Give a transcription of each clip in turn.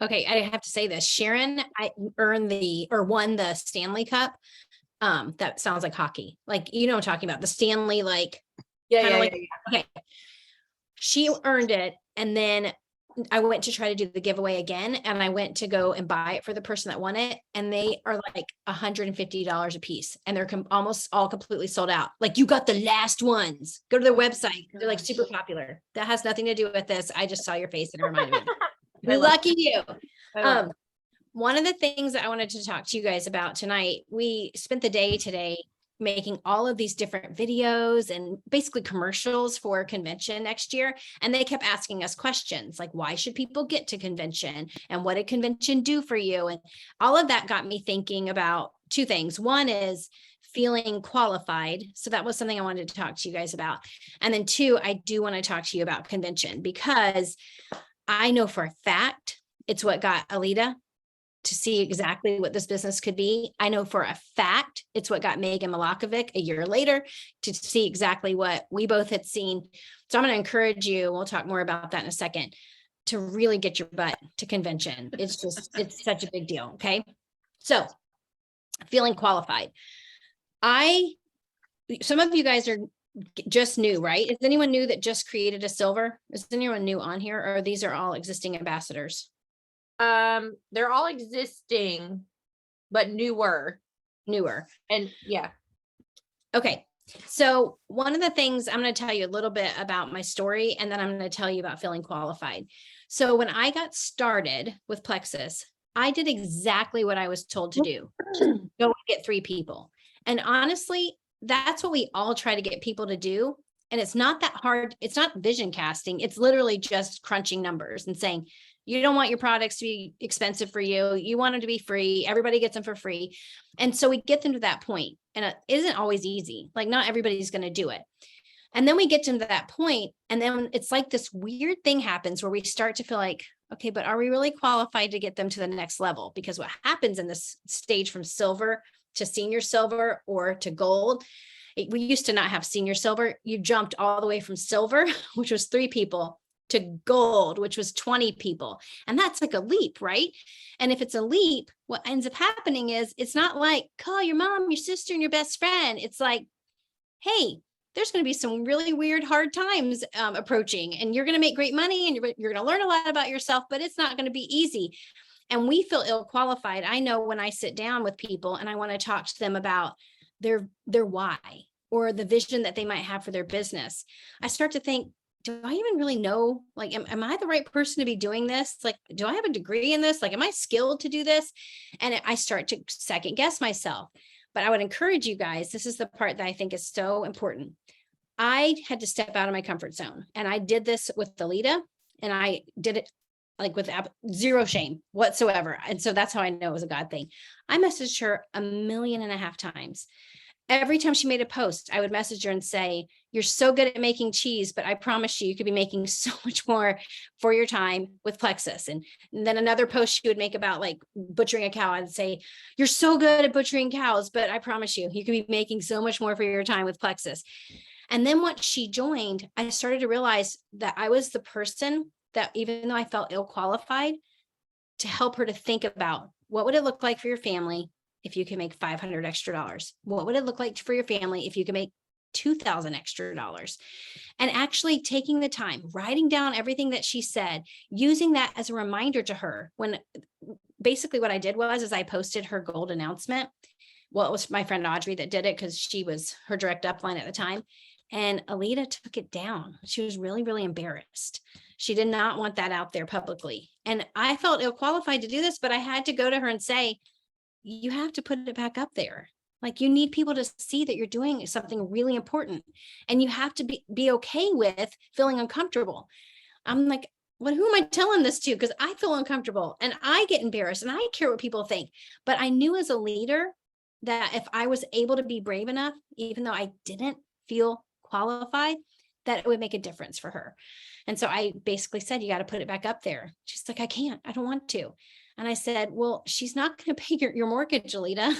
Okay, I have to say this. Sharon, I won the Stanley Cup. That sounds like hockey. Like, you know what I'm talking about. The Stanley, like, Yeah, kind yeah, of like, yeah. okay. She earned it. And then I went to try to do the giveaway again. And I went to go and buy it for the person that won it. And they are like $150 a piece. And they're almost all completely sold out. Like, you got the last ones. Go to their website. They're like super popular. That has nothing to do with this. I just saw your face and it reminded me. Lucky you. One of the things that I wanted to talk to you guys about tonight, we spent the day today making all of these different videos and basically commercials for convention next year. And they kept asking us questions like, why should people get to convention? And what did convention do for you? And all of that got me thinking about two things. One is feeling qualified. So that was something I wanted to talk to you guys about. And then two, I do want to talk to you about convention because I know for a fact it's what got Alita to see exactly what this business could be. I know for a fact it's what got Megan Malakovic a year later to see exactly what we both had seen. So I'm going to encourage you, we'll talk more about that in a second, to really get your butt to convention. It's such a big deal. Okay. So feeling qualified. Some of you guys are just new, right? Is anyone new that just created a silver? Is anyone new on here, or these are all existing ambassadors? They're all existing, but newer. And yeah. Okay. So one of the things I'm going to tell you a little bit about my story, and then I'm going to tell you about feeling qualified. So when I got started with Plexus, I did exactly what I was told to do. Go and get 3 people. And honestly, that's what we all try to get people to do. And it's not that hard. It's not vision casting. It's literally just crunching numbers and saying, you don't want your products to be expensive for you. You want them to be free. Everybody gets them for free. And so we get them to that point. And it isn't always easy. Like, not everybody's going to do it. And then we get to that point, and then it's like this weird thing happens where we start to feel like, okay, but are we really qualified to get them to the next level? Because what happens in this stage from silver to senior silver or to gold, we used to not have senior silver. You jumped all the way from silver, which was 3 people, to gold, which was 20 people. And that's like a leap, right? And if it's a leap, what ends up happening is it's not like call your mom, your sister, and your best friend. It's like, hey, there's going to be some really weird, hard times approaching, and you're going to make great money, and you're going to learn a lot about yourself, but it's not going to be easy. And we feel ill qualified. I know when I sit down with people and I want to talk to them about their why or the vision that they might have for their business, I start to think, do I even really know, like, am I the right person to be doing this? Like, do I have a degree in this? Like, am I skilled to do this? And I start to second guess myself. But I would encourage you guys, this is the part that I think is so important. I had to step out of my comfort zone, and I did this with Alita, and I did it like with zero shame whatsoever. And so that's how I know it was a God thing. I messaged her 1.5 million times. Every time she made a post, I would message her and say, you're so good at making cheese, but I promise you could be making so much more for your time with Plexus. And then another post she would make about like butchering a cow. I'd say, you're so good at butchering cows, but I promise you, you could be making so much more for your time with Plexus. And then once she joined, I started to realize that I was the person that, even though I felt ill qualified, to help her to think about what would it look like for your family if you can make $500 extra? What would it look like for your family if you could make $2,000 extra? And actually taking the time, writing down everything that she said, using that as a reminder to her. When basically what I did was I posted her gold announcement. Well, it was my friend Audrey that did it because she was her direct upline at the time. And Alita took it down. She was really, really embarrassed. She did not want that out there publicly. And I felt ill qualified to do this, but I had to go to her and say, you have to put it back up there. Like, you need people to see that you're doing something really important, and you have to be okay with feeling uncomfortable. I'm like, well, who am I telling this to? Because I feel uncomfortable and I get embarrassed and I care what people think. But I knew as a leader that if I was able to be brave enough, even though I didn't feel qualified, that it would make a difference for her. And so I basically said, you got to put it back up there. She's like, I can't, I don't want to. And I said, well, she's not going to pay your mortgage, Alita.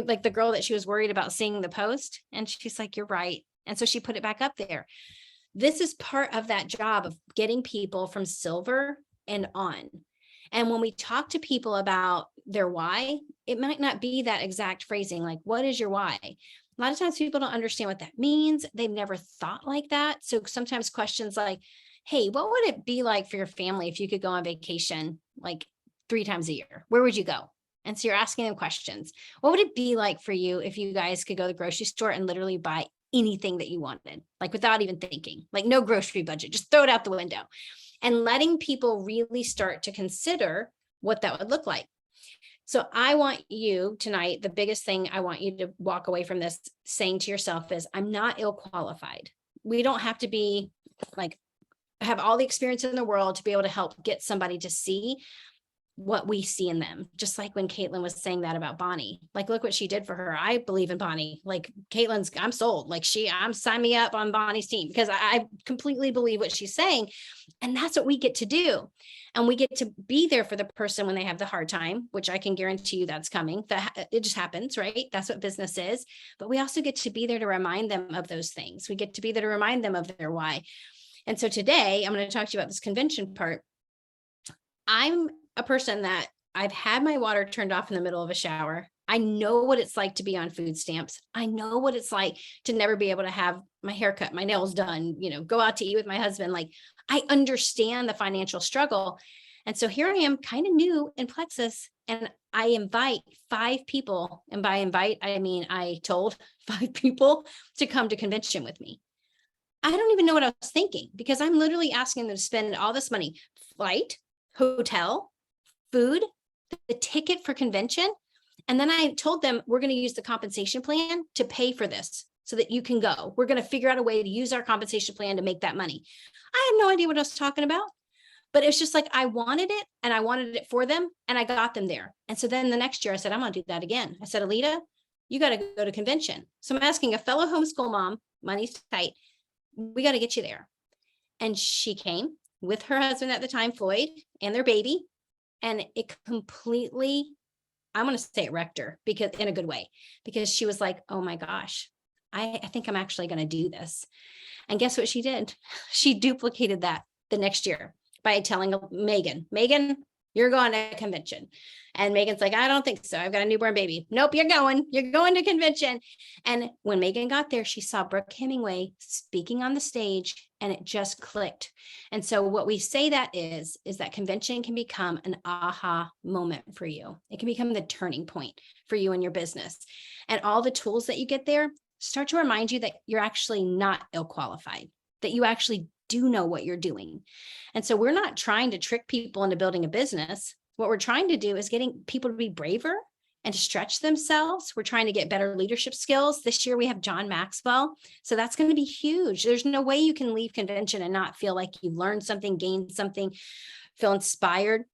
Like the girl that she was worried about seeing the post. And she's like, you're right. And so she put it back up there. This is part of that job of getting people from silver and on. And when we talk to people about their why, it might not be that exact phrasing, like, what is your why? A lot of times people don't understand what that means. They've never thought like that. So sometimes questions like, hey, what would it be like for your family if you could go on vacation like 3 times a year? Where would you go? And so you're asking them questions. What would it be like for you if you guys could go to the grocery store and literally buy anything that you wanted, like without even thinking, like no grocery budget, just throw it out the window, and letting people really start to consider what that would look like. So I want you tonight, the biggest thing I want you to walk away from this saying to yourself is, I'm not ill qualified. We don't have to be like, have all the experience in the world to be able to help get somebody to see what we see in them. Just like when Caitlin was saying that about Bonnie, like, look what she did for her. I believe in Bonnie. Like Caitlin's, I'm sold. Like I'm sign me up on Bonnie's team because I completely believe what she's saying. And that's what we get to do. And we get to be there for the person when they have the hard time, which I can guarantee you that's coming. That it just happens, right? That's what business is. But we also get to be there to remind them of those things. We get to be there to remind them of their why. And so today I'm going to talk to you about this convention part. I'm a person that I've had my water turned off in the middle of a shower. I know what it's like to be on food stamps. I know what it's like to never be able to have my hair cut, my nails done, go out to eat with my husband. Like, I understand the financial struggle. And so here I am, kind of new in Plexus, and I invite 5 people. And by invite, I mean, I told 5 people to come to convention with me. I don't even know what I was thinking, because I'm literally asking them to spend all this money, flight, hotel, food, the ticket for convention. And then I told them, we're going to use the compensation plan to pay for this so that you can go. We're going to figure out a way to use our compensation plan to make that money. I had no idea what I was talking about, but it was just like, I wanted it and I wanted it for them, and I got them there. And so then the next year I said, I'm going to do that again. I said, Alita, you got to go to convention. So I'm asking a fellow homeschool mom, money's tight, we got to get you there. And she came with her husband at the time, Floyd, and their baby. And it completely, I'm going to say it wrecked her, because in a good way, because she was like, oh my gosh, I think I'm actually going to do this. And guess what she did? She duplicated that the next year by telling Megan, you're going to convention. And Megan's like, I don't think so. I've got a newborn baby. Nope, you're going to convention. And when Megan got there, she saw Brooke Hemingway speaking on the stage, and it just clicked. And so what we say that is that convention can become an aha moment for you. It can become the turning point for you in your business. And all the tools that you get there start to remind you that you're actually not ill qualified, that you actually do know what you're doing. And so we're not trying to trick people into building a business. What we're trying to do is getting people to be braver and to stretch themselves. We're trying to get better leadership skills. This year we have John Maxwell. So that's going to be huge. There's no way you can leave convention and not feel like you learned something, gained something, feel inspired.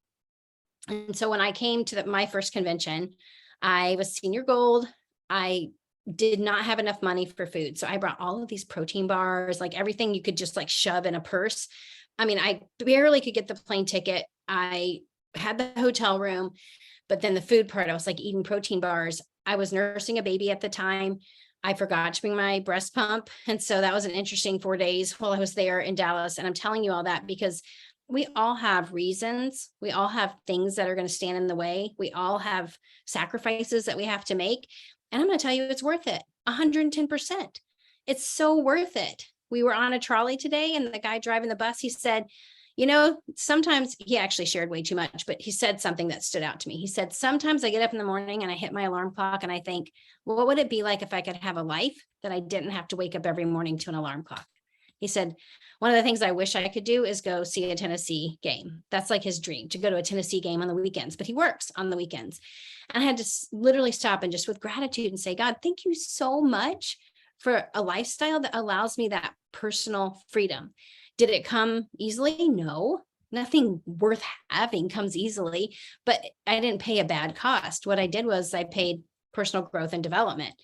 And so when I came to my first convention, I was senior gold. I did not have enough money for food. So I brought all of these protein bars, like everything you could just like shove in a purse. I mean, I barely could get the plane ticket. I had the hotel room, but then the food part, I was like eating protein bars. I was nursing a baby at the time. I forgot to bring my breast pump. And so that was an interesting 4 days while I was there in Dallas. And I'm telling you all that because we all have reasons. We all have things that are going to stand in the way. We all have sacrifices that we have to make. And I'm going to tell you, it's worth it. 110%. It's so worth it. We were on a trolley today, and the guy driving the bus, he said, sometimes he actually shared way too much, but he said something that stood out to me. He said, sometimes I get up in the morning and I hit my alarm clock and I think, well, what would it be like if I could have a life that I didn't have to wake up every morning to an alarm clock? He said, one of the things I wish I could do is go see a Tennessee game. That's like his dream, to go to a Tennessee game on the weekends, but he works on the weekends. And I had to literally stop and just with gratitude and say, God, thank you so much for a lifestyle that allows me that personal freedom. Did it come easily? No, nothing worth having comes easily, but I didn't pay a bad cost. What I did was I paid personal growth and development.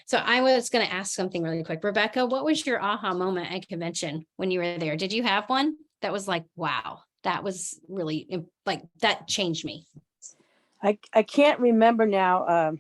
So I was going to ask something really quick. Rebecca, what was your aha moment at convention when you were there? Did you have one that was like, wow, that was really like, that changed me? I can't remember now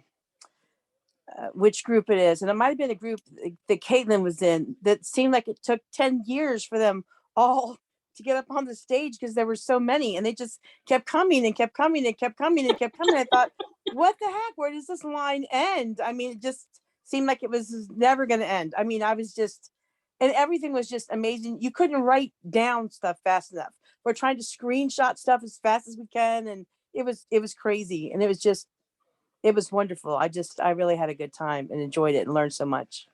which group it is. And it might have been a group that Caitlin was in that seemed like it took 10 years for them all to get up on the stage because there were so many, and they just kept coming and kept coming and kept coming and kept coming. I thought, what the heck? Where does this line end? I mean, it just seemed like it was never going to end. I mean, I was just, and everything was just amazing. You couldn't write down stuff fast enough. We're trying to screenshot stuff as fast as we can, and it was crazy, and it was wonderful. I really had a good time and enjoyed it and learned so much.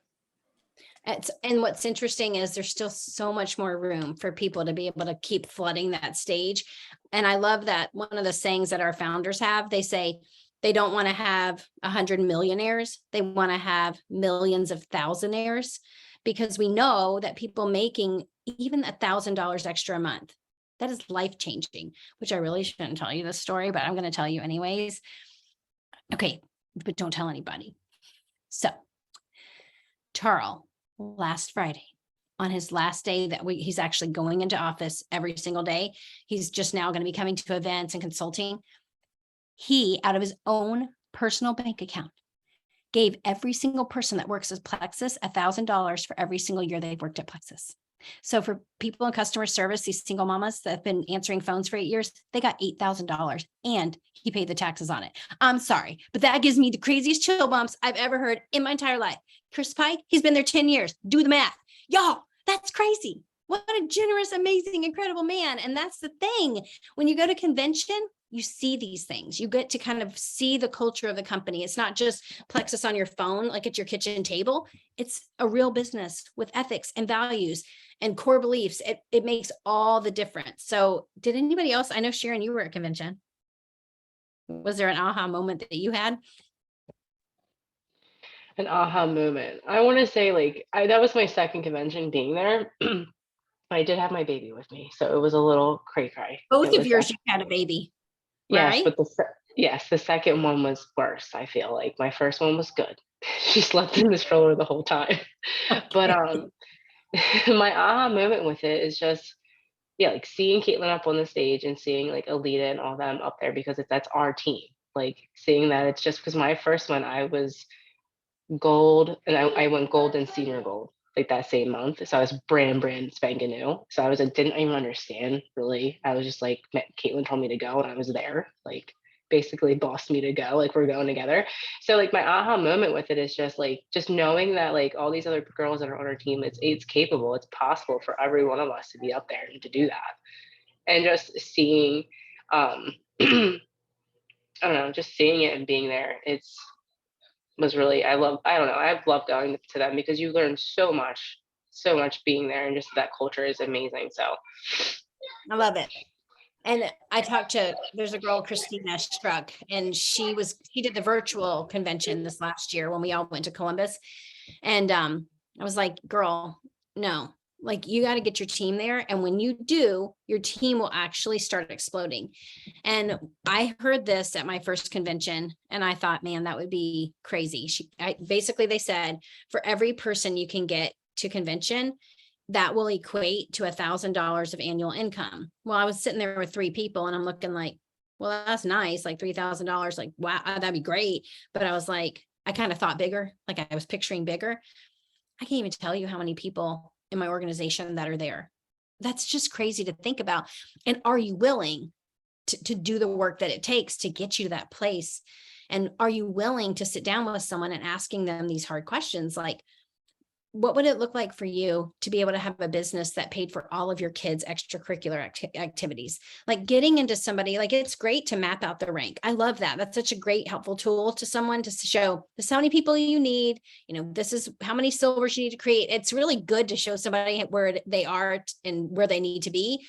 And what's interesting is there's still so much more room for people to be able to keep flooding that stage. And I love that one of the sayings that our founders have, they say they don't want to have 100 millionaires. They want to have millions of thousandaires, because we know that people making even $1,000 extra a month, that is life-changing, which I really shouldn't tell you this story, but I'm going to tell you anyways. Okay, but don't tell anybody. So Charles, last Friday, on his last day that he's actually going into office every single day, he's just now going to be coming to events and consulting. He, out of his own personal bank account, gave every single person that works at Plexus $1,000 for every single year they've worked at Plexus. So for people in customer service, these single mamas that have been answering phones for 8 years, they got $8,000, and he paid the taxes on it. I'm sorry, but that gives me the craziest chill bumps I've ever heard in my entire life. Chris Pike, he's been there 10 years. Do the math. Y'all, that's crazy. What a generous, amazing, incredible man. And that's the thing. When you go to convention, you see these things. You get to kind of see the culture of the company. It's not just Plexus on your phone, like at your kitchen table. It's a real business with ethics and values and core beliefs. It makes all the difference. So did anybody else? I know, Sharon, you were at a convention. Was there an aha moment that you had? An aha moment. I want to say, like, that was my second convention being there. I did have my baby with me, so it was a little cray-cray. Both of yours, you had a baby. Yes, right? but the second one was worse. I feel like my first one was good. She slept in the stroller the whole time. But my aha moment with it is just, yeah, like seeing Caitlin up on the stage and seeing like Alita and all them up there, because that's our team. Like seeing that, it's just because my first one I was gold, and I went gold and senior gold like that same month. So I was brand spanking new. So I was like, didn't even understand really. I was just like, Caitlin told me to go and I was there, like basically bossed me to go, like we're going together. So like my aha moment with it is just like, just knowing that like all these other girls that are on our team, it's capable, it's possible for every one of us to be up there and to do that. And just seeing, I don't know, just seeing it and being there, was really, I don't know, I've loved going to them because you learn so much being there, and just that culture is amazing. So I love it. And there's a girl, Christina Struck, and she did the virtual convention this last year when we all went to Columbus. And I was like, girl, no, like you got to get your team there. And when you do, your team will actually start exploding. And I heard this at my first convention and I thought, man, that would be crazy. Basically they said for every person you can get to convention, that will equate to $1,000 of annual income. Well, I was sitting there with 3 people and I'm looking like, well, that's nice. Like $3,000, like, wow, that'd be great. But I was like, I kind of thought bigger, like I was picturing bigger. I can't even tell you how many people in my organization that are there. That's just crazy to think about. And are you willing to do the work that it takes to get you to that place? And are you willing to sit down with someone and asking them these hard questions? Like, what would it look like for you to be able to have a business that paid for all of your kids' extracurricular activities? Like getting into somebody, like it's great to map out the rank. I love that. That's such a great, helpful tool to someone to show this is how many people you need. This is how many silvers you need to create. It's really good to show somebody where they are and where they need to be.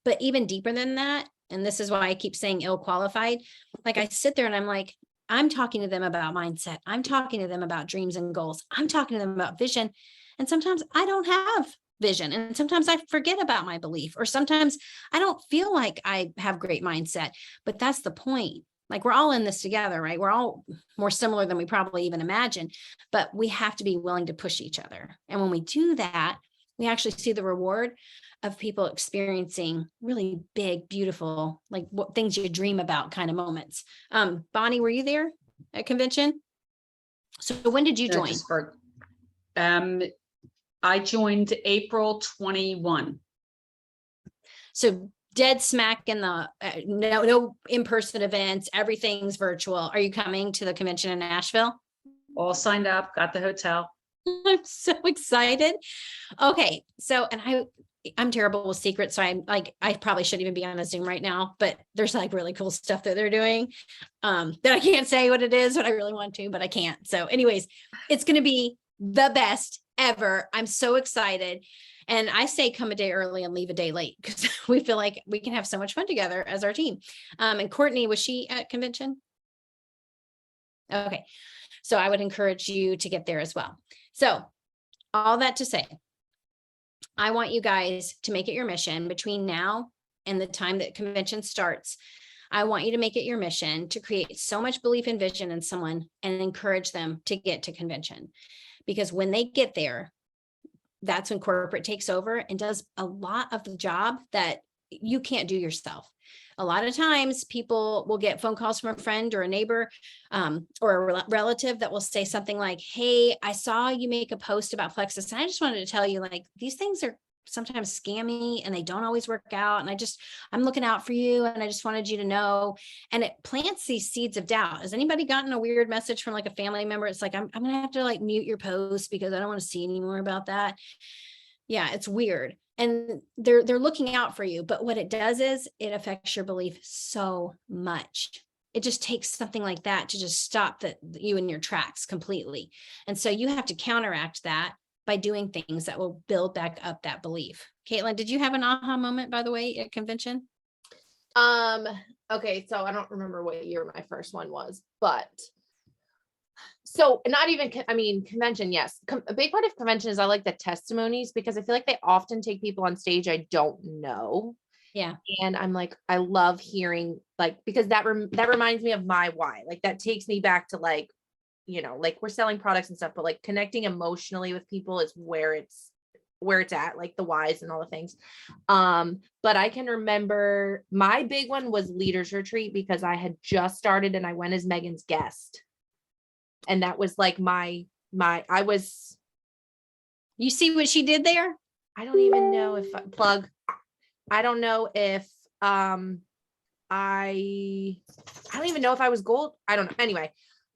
But even deeper than that, and this is why I keep saying ill qualified, like I sit there and I'm like, I'm talking to them about mindset. I'm talking to them about dreams and goals. I'm talking to them about vision. And sometimes I don't have vision. And sometimes I forget about my belief, or sometimes I don't feel like I have great mindset, but that's the point. Like we're all in this together, right? We're all more similar than we probably even imagine, but we have to be willing to push each other. And when we do that, we actually see the reward of people experiencing really big, beautiful, like what things you dream about kind of moments. Bonnie, were you there at convention? So when did you join? I joined April 21. So dead smack in the no in-person events, everything's virtual. Are you coming to the convention in Nashville? All signed up, got the hotel. I'm so excited. Okay, so and I'm terrible with secrets, so I'm like, I probably shouldn't even be on a Zoom right now, but there's like really cool stuff that they're doing that I can't say what it is, but I really want to, but I can't. So anyways, it's going to be the best ever. I'm so excited. And I say come a day early and leave a day late because we feel like we can have so much fun together as our team. And Courtney, was she at convention? Okay. So I would encourage you to get there as well. So all that to say, I want you guys to make it your mission between now and the time that convention starts. I want you to make it your mission to create so much belief and vision in someone and encourage them to get to convention. Because when they get there, that's when corporate takes over and does a lot of the job that you can't do yourself. A lot of times people will get phone calls from a friend or a neighbor or a relative that will say something like, hey, I saw you make a post about Plexus. And I just wanted to tell you, like, these things are sometimes scammy and they don't always work out. And I'm looking out for you. And I just wanted you to know. And it plants these seeds of doubt. Has anybody gotten a weird message from like a family member? It's like, I'm going to have to like mute your post because I don't want to see any more about that. Yeah, it's weird. And they're looking out for you. But what it does is it affects your belief so much. It just takes something like that to just stop you in your tracks completely. And so you have to counteract that by doing things that will build back up that belief. Caitlin, did you have an aha moment, by the way, at convention? Okay, so I don't remember what year my first one was, but so not even, convention, yes. A big part of convention is I like the testimonies because I feel like they often take people on stage I don't know. Yeah. And I'm like, I love hearing like, because that reminds me of my why. Like that takes me back to like, like we're selling products and stuff, but like connecting emotionally with people is where it's at, like the whys and all the things. But I can remember my big one was Leaders Retreat because I had just started and I went as Megan's guest. And that was like you see what she did there? I don't even know if I don't know if I don't even know if I was gold. I don't know. Anyway,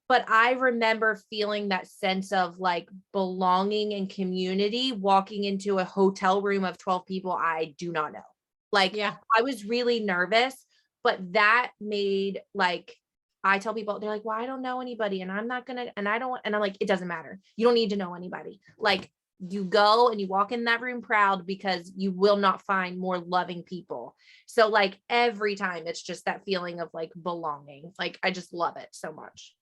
but I remember feeling that sense of like belonging and community walking into a hotel room of 12 people I do not know. Like, yeah, I was really nervous, but that made like, I tell people, they're like, well, I don't know anybody and I'm not gonna, and I don't, and I'm like, it doesn't matter. You don't need to know anybody. Like you go and you walk in that room proud because you will not find more loving people. So like every time it's just that feeling of like belonging. Like, I just love it so much.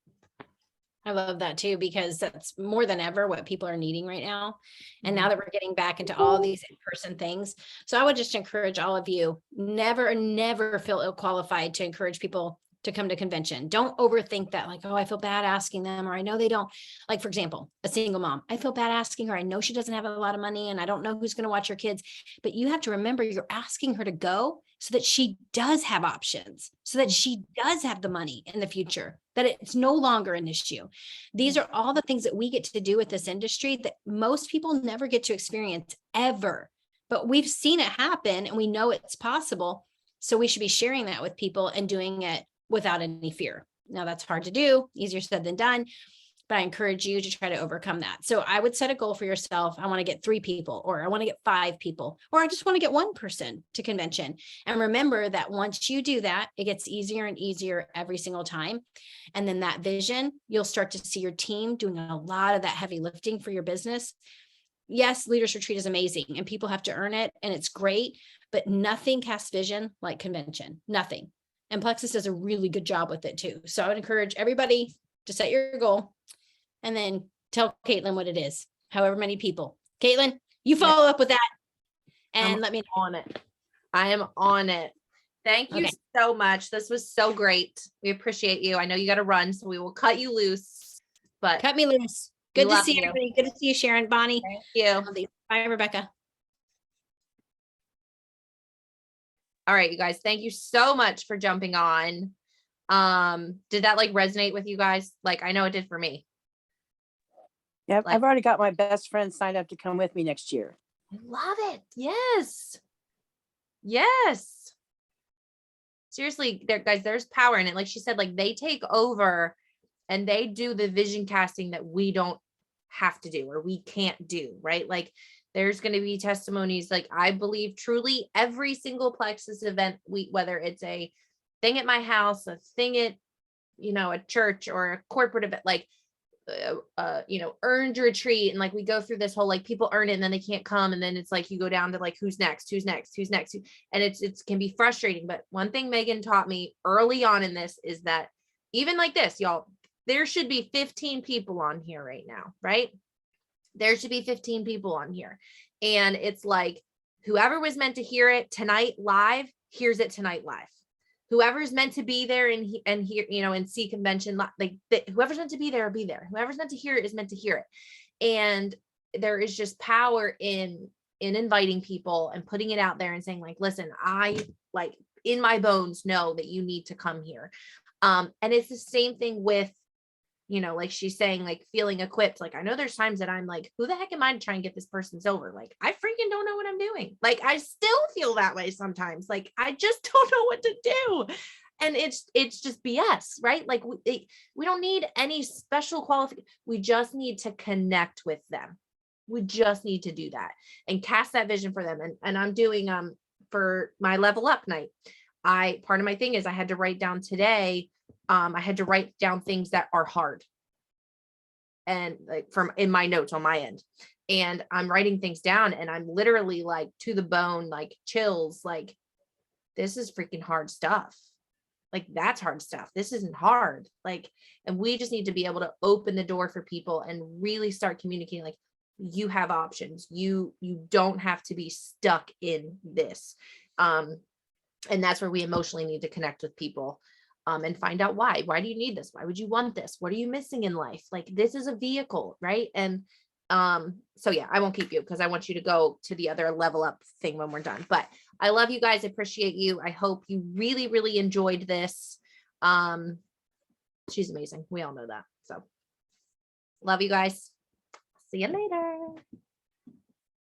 I love that too, because that's more than ever what people are needing right now. And now that we're getting back into all these in-person things. So I would just encourage all of you, never feel ill-qualified to encourage people to come to convention. Don't overthink that, like, oh, I feel bad asking them, or I know they don't. Like, for example, a single mom, I feel bad asking her. I know she doesn't have a lot of money and I don't know who's going to watch her kids, but you have to remember you're asking her to go so that she does have options, so that she does have the money in the future, that it's no longer an issue. These are all the things that we get to do with this industry that most people never get to experience ever, but we've seen it happen and we know it's possible. So we should be sharing that with people and doing it without any fear. Now that's hard to do, easier said than done, but I encourage you to try to overcome that. So I would set a goal for yourself. I want to get 3 people, or I want to get 5 people, or I just want to get 1 person to convention. And remember that once you do that, it gets easier and easier every single time. And then that vision, you'll start to see your team doing a lot of that heavy lifting for your business. Yes, Leaders Retreat is amazing and people have to earn it and it's great, but nothing casts vision like convention, nothing. And Plexus does a really good job with it too. So I would encourage everybody to set your goal and then tell Caitlin what it is, however many people. Caitlin, you follow up with that and let me know. On it. I am on it. Thank you so much. This was so great. We appreciate you. I know you got to run, so we will cut you loose, but cut me loose. Good to see everybody. Good to see you, Sharon, Bonnie. Thank you. Bye, Rebecca. All right, you guys, thank you so much for jumping on. Did that like resonate with you guys? Like, I know it did for me. Yeah, I've already got my best friend signed up to come with me next year. I love it. Yes. Yes. Seriously, there, guys, there's power in it. Like she said, like they take over and they do the vision casting that we don't have to do or we can't do, right? Like there's going to be testimonies. Like I believe truly every single Plexus event, whether it's a thing at my house, a thing at, a church or a corporate event, like, earned retreat. And like, we go through this whole, like people earn it and then they can't come. And then it's like, you go down to like, who's next. And it can be frustrating. But one thing Megan taught me early on in this is that even like this, y'all, there should be 15 people on here right now, right? There should be 15 people on here. And it's like, whoever was meant to hear it tonight live, hears it tonight live. Whoever's meant to be there and hear, and see convention, like whoever's meant to be there, will be there. Whoever's meant to hear it is meant to hear it. And there is just power in inviting people and putting it out there and saying like, listen, I like in my bones know that you need to come here. And it's the same thing with, like she's saying, like feeling equipped. Like I know there's times that I'm like, who the heck am I to try and get this person sober? Like I freaking don't know what I'm doing. Like I still feel that way sometimes. Like I just don't know what to do. And it's just BS, right? Like we don't need any special qualification. We just need to connect with them. We just need to do that and cast that vision for them. And I'm doing for my level up night. Part of my thing is I had to write down today. I had to write down things that are hard and like in my notes on my end, and I'm writing things down and I'm literally like to the bone, like chills, like this is freaking hard stuff. Like that's hard stuff. This isn't hard. Like, and we just need to be able to open the door for people and really start communicating. Like you have options. You don't have to be stuck in this. And that's where we emotionally need to connect with people. And find out why do you need this? Why would you want this? What are you missing in life? Like this is a vehicle, right? And so yeah, I won't keep you because I want you to go to the other level up thing when we're done. But I love you guys. I appreciate you. I hope you really, really enjoyed this. She's amazing. We all know that. So love you guys. See you later.